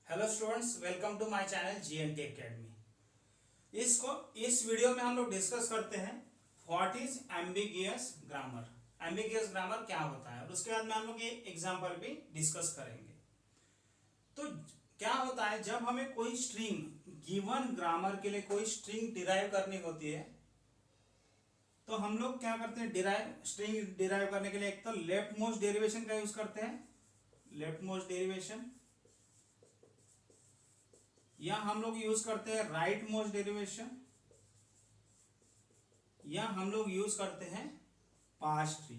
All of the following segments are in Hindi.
Hello students, welcome to my channel GNT academy. इस वीडियो में हम लोग डिस्कस करते हैं what is ambiguous grammar. Ambiguous grammar क्या होता है और उसके बाद में हम लोग ये एग्जांपल भी डिस्कस करेंगे। तो क्या होता है, जब हमें कोई स्ट्रिंग गिवन ग्रामर के लिए कोई स्ट्रिंग डिराइव करनी होती है तो हम लोग क्या करते हैं, स्ट्रिंग डिराइव करने के लिए एक तो लेफ्ट मोस्ट डेरिवेशन का यूज करते हैं, लेफ्ट मोस्ट डेरिवेशन, या हम लोग यूज करते हैं राइट मोस्ट डेरिवेशन, या हम लोग यूज करते हैं पार्स ट्री।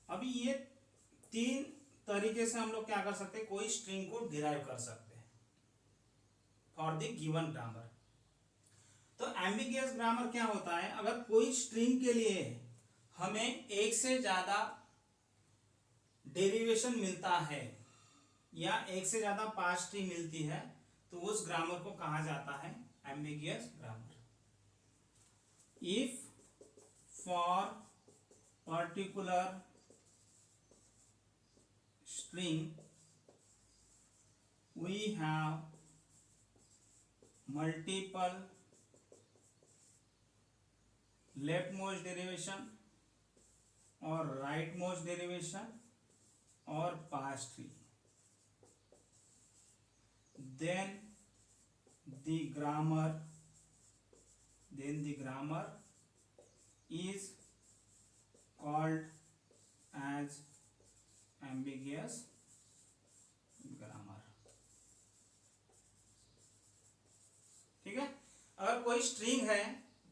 अभी ये तीन तरीके से हम लोग क्या कर सकते हैं, कोई स्ट्रिंग को डिराइव कर सकते हैं फॉर द गिवन ग्रामर। तो एम्बिगियस ग्रामर क्या होता है, अगर कोई स्ट्रिंग के लिए हमें एक से ज्यादा डेरिवेशन मिलता है या एक से ज्यादा पार्स ट्री मिलती है तो उस ग्रामर को कहा जाता है ambiguous grammar. If for particular string we have multiple left most derivation और राइट मोस्ट डेरिवेशन और parse tree, then the grammar is called as ambiguous grammar। ठीक है, अगर कोई स्ट्रिंग है,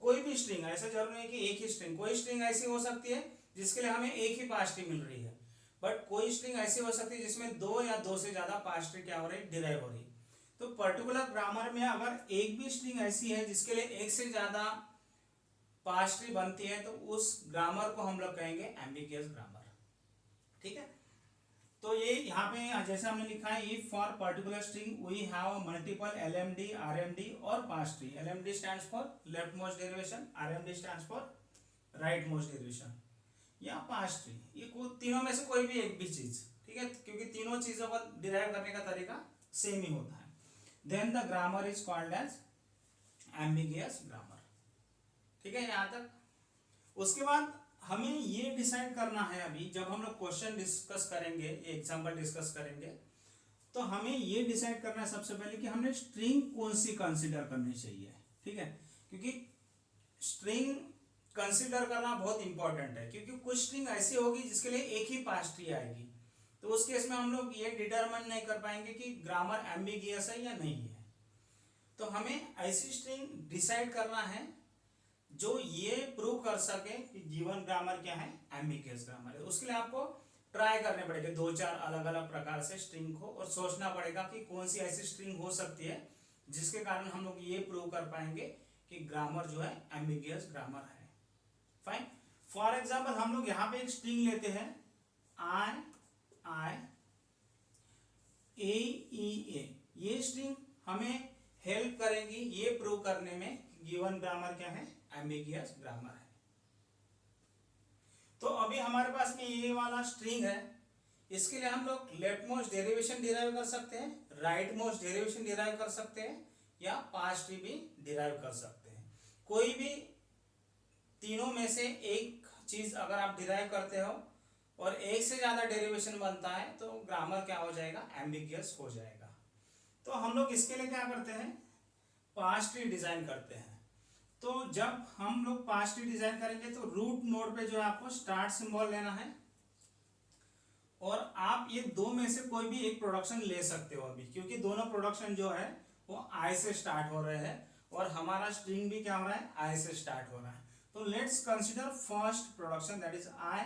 कोई भी स्ट्रिंग, ऐसा जरूरी नहीं कि एक ही स्ट्रिंग, कोई स्ट्रिंग ऐसी हो सकती है जिसके लिए हमें एक ही पार्स ट्री मिल रही है, बट कोई स्ट्रिंग ऐसी हो सकती है जिसमें दो या दो से ज्यादा पार्स ट्री क्या हो रही है, डिराइव हो रही है। तो पर्टिकुलर ग्रामर में अगर एक भी स्ट्रिंग ऐसी है जिसके लिए एक से ज्यादा पार्स ट्री बनती है तो उस ग्रामर को हम लोग कहेंगे एम्बिगियस ग्रामर। ठीक है, तो ये यहाँ पे जैसे हमने लिखा है, if for particular string we have multiple LMD, RMD और parse tree. LMD stands for left most derivation, RMD stands for right most derivation या पार्स ट्री, ये तीनों में से कोई भी एक भी चीज। ठीक है, क्योंकि तीनों चीजों का डिराइव करने का तरीका सेम ही होता है। Then the grammar is called as ambiguous grammar. ठीक है, यहां तक। उसके बाद हमें ये डिसाइड करना है, अभी जब हम लोग क्वेश्चन डिस्कस करेंगे, एग्जांपल डिस्कस करेंगे, तो हमें ये डिसाइड करना है सबसे पहले कि हमने स्ट्रिंग कौन सी कंसीडर करनी चाहिए। ठीक है, क्योंकि स्ट्रिंग कंसीडर करना बहुत इंपॉर्टेंट है, क्योंकि कुछ स्ट्रिंग ऐसी होगी जिसके लिए एक ही पार्स ट्री आएगी, तो उस केस में हम लोग ये डिटरमाइन नहीं कर पाएंगे कि ग्रामर एम्बिगियस है या नहीं है। तो हमें ऐसी स्ट्रिंग डिसाइड करना है जो ये प्रूव कर सके कि गिवन ग्रामर क्या है, एम्बिगियस ग्रामर है। उसके लिए आपको ट्राई करने पड़ेगा दो चार अलग अलग प्रकार से स्ट्रिंग को, और सोचना पड़ेगा कि कौन सी ऐसी स्ट्रिंग हो सकती है जिसके कारण हम लोग ये प्रूव कर पाएंगे कि ग्रामर जो है एम्बिगियस ग्रामर है। फाइन, फॉर एग्जाम्पल हम लोग यहाँ पे एक स्ट्रिंग लेते हैं आई ए ई ए। ये स्ट्रिंग हमें हेल्प करेंगी ये प्रूव करने में गिवन ग्रामर क्या है, एम्बिगियस ग्रामर है। तो अभी हमारे पास में ये वाला स्ट्रिंग है, इसके लिए हम लोग लेफ्ट मोस्ट डेरिवेशन डिराइव कर सकते हैं, राइट मोस्ट डेरिवेशन डिराइव कर सकते हैं, या पार्स ट्री भी डिराइव कर सकते हैं। कोई भी तीनों में से एक चीज अगर आप डिराइव करते हो और एक से ज्यादा डेरिवेशन बनता है तो ग्रामर क्या हो जाएगा, एम्बिगियस हो जाएगा। तो हम लोग इसके लिए क्या करते हैं, पार्स ट्री डिजाइन करते हैं। तो जब हम लोग पार्स ट्री डिजाइन करेंगे तो रूट नोड पे जो है आपको स्टार्ट सिंबल लेना है, और आप ये दो में से कोई भी एक प्रोडक्शन ले सकते हो अभी, क्योंकि दोनों प्रोडक्शन जो है वो आई से स्टार्ट हो रहे हैं और हमारा स्ट्रिंग भी क्या हो रहा है, आई से स्टार्ट हो रहा है। तो let's consider first production, that is I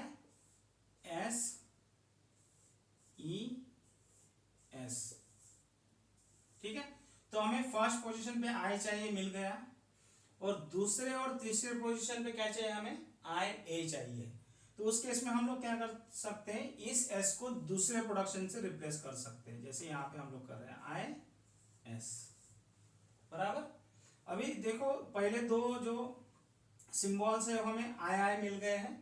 S E S. ठीक है, तो हमें फर्स्ट पोजीशन पे आई चाहिए, मिल गया, और दूसरे और तीसरे पोजीशन पे क्या चाहिए, हमें आई ए चाहिए। तो उस केस में हम लोग क्या कर सकते हैं, इस एस को दूसरे प्रोडक्शन से रिप्लेस कर सकते हैं, जैसे यहाँ पे हम लोग कर रहे हैं आई एस बराबर। अभी देखो पहले दो जो सिंबल से हमें आई आई मिल गए हैं,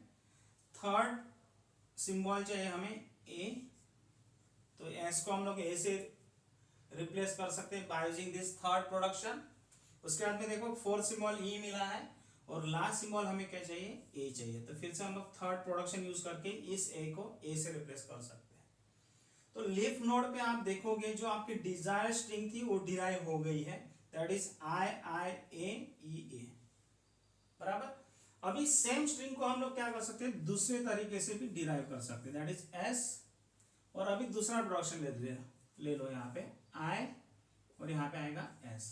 थर्ड सिंबल चाहिए हमें ए, तो एस को हम लोग ए से रिप्लेस कर सकते हैं by using this third production. उसके बाद में देखो फोर्थ सिंबल ई मिला है और लास्ट सिंबल हमें क्या चाहिए, ए चाहिए। तो फिर से हम लोग थर्ड प्रोडक्शन यूज करके इस ए को ए से रिप्लेस कर सकते हैं। तो लीफ नोड पे आप देखोगे जो आपकी डिजायर स्ट्रिंग थी वो डिराइव हो गई है, दैट इज आई आई ए ई ए, बराबर। अभी सेम स्ट्रिंग को हम लोग क्या कर सकते हैं, दूसरे तरीके से भी डिराइव कर सकते हैं, दैट इज एस। और अभी दूसरा प्रोडक्शन ले लो यहाँ पे आई और यहाँ पे आएगा एस।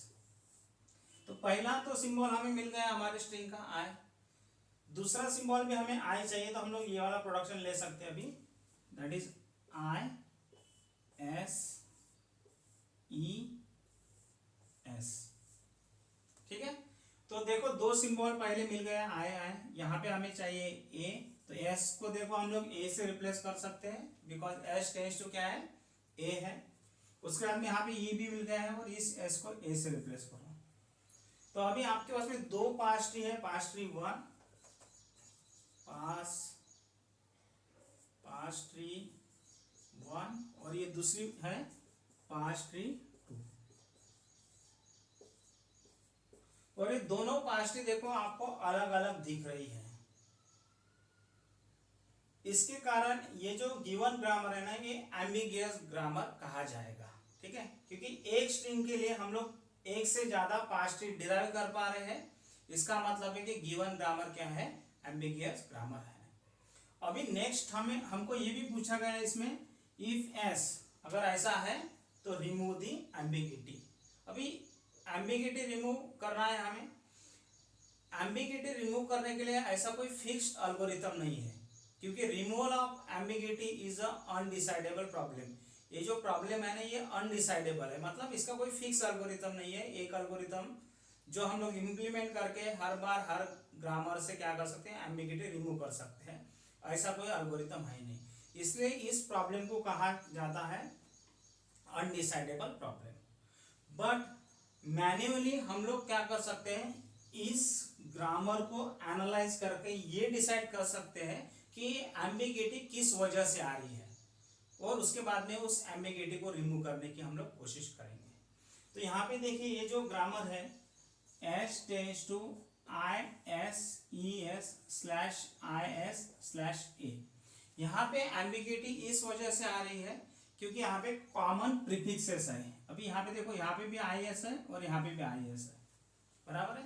तो पहला तो सिंबल हमें मिल गया हमारे स्ट्रिंग का आई, दूसरा सिंबल भी हमें आई चाहिए, तो हम लोग ये वाला प्रोडक्शन ले सकते हैं अभी, that is I S E S. ठीक है, तो देखो दो सिंबल पहले मिल गया आई आई, यहाँ पे हमें चाहिए ए, तो एस को देखो हम लोग ए से रिप्लेस कर सकते हैं बिकॉज एस टेंस टू क्या है, ए है। उसके बाद में यहाँ पे ई भी मिल गया है और इस एस को ए से रिप्लेस करो। तो अभी आपके पास में दो पास ट्री है, पास ट्री वन, पास ट्री वन, और ये दूसरी है पास ट्री टू। और ये दोनों पास ट्री देखो आपको अलग अलग दिख रही है। इसके कारण ये जो गिवन ग्रामर है ना, ये एम्बिगियस ग्रामर कहा जाएगा। ठीक है, क्योंकि एक स्ट्रिंग के लिए हम लोग एक से ज्यादा पास ट्री डिराइव कर पा रहे हैं, इसका मतलब है कि गिवन ग्रामर क्या है, एम्बिगियस ग्रामर है। अभी नेक्स्ट हमको ये भी पूछा गया है इसमें, इफ एस अगर ऐसा है तो रिमूव दी एम्बिगिटी। अभी एम्बिगिटी रिमूव करना है हमें। एम्बिगिटी रिमूव करने के लिए ऐसा कोई फिक्स्ड एल्गोरिथम नहीं है, क्योंकि removal of ambiguity is a undecidable problem. ये जो प्रॉब्लम है ना, ये अनडिसाइडेबल है, मतलब इसका कोई फिक्स एल्गोरिथम नहीं है। एक एल्गोरिथम जो हम लोग इम्प्लीमेंट करके हर बार हर ग्रामर से क्या कर सकते हैं, एम्बिगिटी रिमूव कर सकते हैं, ऐसा कोई एल्गोरिथम है नहीं। इसलिए इस प्रॉब्लम को कहा जाता है अनडिसाइडेबल प्रॉब्लम। बट मैन्युअली हम लोग क्या कर सकते हैं, इस ग्रामर को एनालाइज करके ये डिसाइड कर सकते हैं कि एम्बिगिटी किस वजह से आ रही है, और उसके बाद में उस एम्बिगिटी को रिमूव करने की हम लोग कोशिश करेंगे। तो यहाँ पे देखिए ये जो ग्रामर है S tends to I S E S slash I S slash A, यहाँ पे एम्बिगिटी इस वजह से आ रही है क्योंकि यहाँ पे कॉमन प्रीफिक्सेस है। अभी यहाँ पे देखो, यहाँ पे भी आई एस है और यहाँ पे भी आई एस है, बराबर है।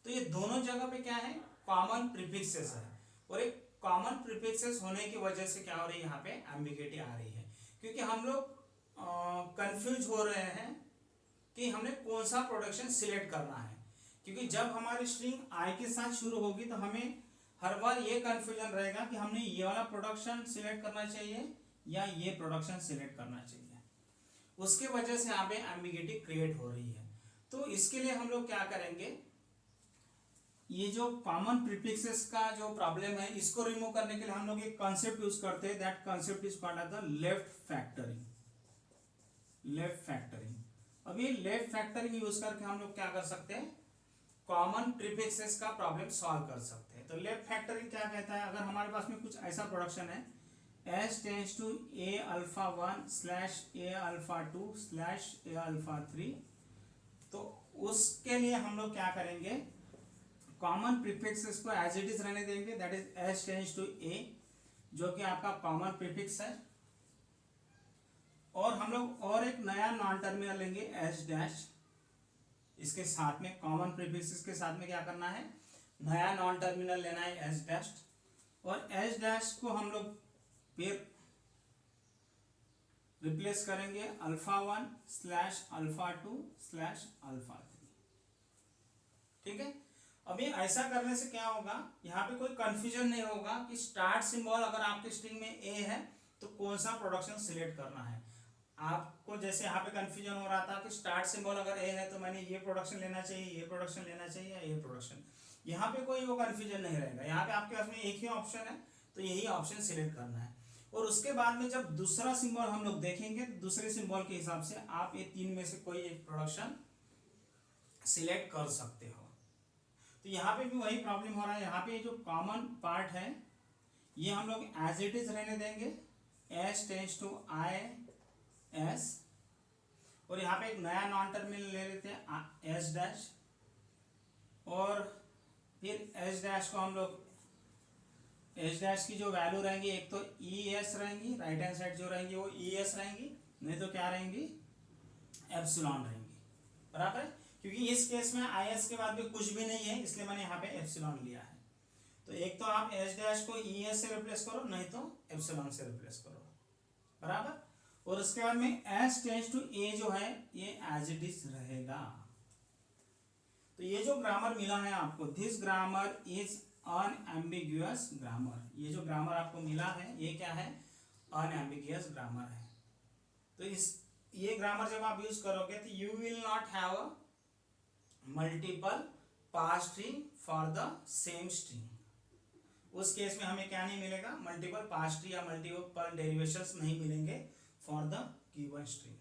तो ये दोनों जगह पे क्या है, कॉमन प्रीफिक्सेस है, और एक कॉमन प्रीफिक्सेस होने की वजह से क्या हो रही है, यहाँ पे एम्बिगिटी आ रही है, क्योंकि हम लोग कंफ्यूज हो रहे हैं कि हमने कौन सा प्रोडक्शन सिलेक्ट करना है। क्योंकि जब हमारी स्ट्रिंग आई के साथ शुरू होगी तो हमें हर बार ये कंफ्यूजन रहेगा कि हमने ये वाला प्रोडक्शन सिलेक्ट करना चाहिए या ये प्रोडक्शन सिलेक्ट करना चाहिए। उसके वजह से यहाँ पे एम्बिगिटी क्रिएट हो रही है। तो इसके लिए हम लोग क्या करेंगे, ये जो कॉमन प्रीफिक्सेस का जो प्रॉब्लम है, इसको रिमूव करने के लिए हम लोग एक कॉन्सेप्ट यूज करते हैं, that concept is called the left factoring. Left factoring, अभी लेफ्ट फैक्टरिंग यूज करके हम लोग क्या कर सकते हैं, कॉमन प्रीफिक्सेस का प्रॉब्लम सॉल्व कर सकते हैं। तो लेफ्ट फैक्टरिंग क्या कहता है, अगर हमारे पास में कुछ ऐसा प्रोडक्शन है S tends to A alpha one slash A alpha two slash A alpha three, तो उसके लिए हम लोग क्या करेंगे, कॉमन प्रीफिक्सेस को एज इट इज रहने देंगे, that is S tends to A, जो कि आपका कॉमन प्रीफिक्स है। और हम लोग और एक नया नॉन टर्मिनल लेंगे एस डैश, इसके साथ में कॉमन प्रीफिक्सेस के साथ में क्या करना है, नया नॉन टर्मिनल लेना है एस डैश, और एस डैश को हम लोग फिर रिप्लेस करेंगे alpha one slash alpha two slash alpha three. ठीक है, अभी ऐसा करने से क्या होगा, यहाँ पे कोई कंफ्यूजन नहीं होगा कि स्टार्ट सिंबल अगर आपके स्ट्रिंग में ए है तो कौन सा प्रोडक्शन सिलेक्ट करना है। आपको जैसे यहाँ पे कंफ्यूजन हो रहा था कि स्टार्ट सिंबल अगर ए है तो मैंने ये प्रोडक्शन लेना चाहिए, ये प्रोडक्शन लेना चाहिए या ये प्रोडक्शन, यहाँ पे कोई वो कंफ्यूजन नहीं रहेगा। यहाँ पे आपके पास में एक ही ऑप्शन है, तो यही ऑप्शन सिलेक्ट करना है। और उसके बाद में जब दूसरा सिंबल हम लोग देखेंगे, दूसरे सिंबल के हिसाब से आप ये तीन में से कोई एक प्रोडक्शन सिलेक्ट कर सकते हो। तो यहाँ पे भी वही प्रॉब्लम हो रहा है, यहाँ पे जो कॉमन पार्ट है ये हम लोग एज इट इज रहने देंगे, S tends to I S, और यहाँ पे एक नया नॉन टर्मिनल ले लेते हैं एस डैश, और फिर एस डैश को हम लोग, एस डैश की जो वैल्यू रहेंगी एक तो ई एस रहेंगी, राइट हैंड साइड जो रहेंगी वो ई एस रहेंगी, नहीं तो क्या रहेंगी, एप्सिलॉन रहेंगी, बराबर है। क्योंकि इस केस में आई एस के बाद भी कुछ भी नहीं है, इसलिए मैंने यहाँ पे एप्सिलॉन लिया है। तो एक तो आप एस डैश को ई एस से रिप्लेस करो, नहीं तो एप्सिलॉन से रिप्लेस करो, बराबर। और उसके बाद में एस टेंस टू ए जो है ये एज इट इज रहेगा। तो ये जो ग्रामर मिला है आपको, this grammar is unambiguous grammar, ये जो ग्रामर आपको मिला है ये क्या है, अनएम्बिगुअस ग्रामर है। तो इस ये ग्रामर जब आप यूज करोगे तो you will not have a multiple past string for the same string. उस केस में हमें क्या नहीं मिलेगा, मल्टीपल पास्ट स्ट्रिंग या मल्टीपल डेरिवेशंस नहीं मिलेंगे फॉर द गिवन स्ट्रिंग।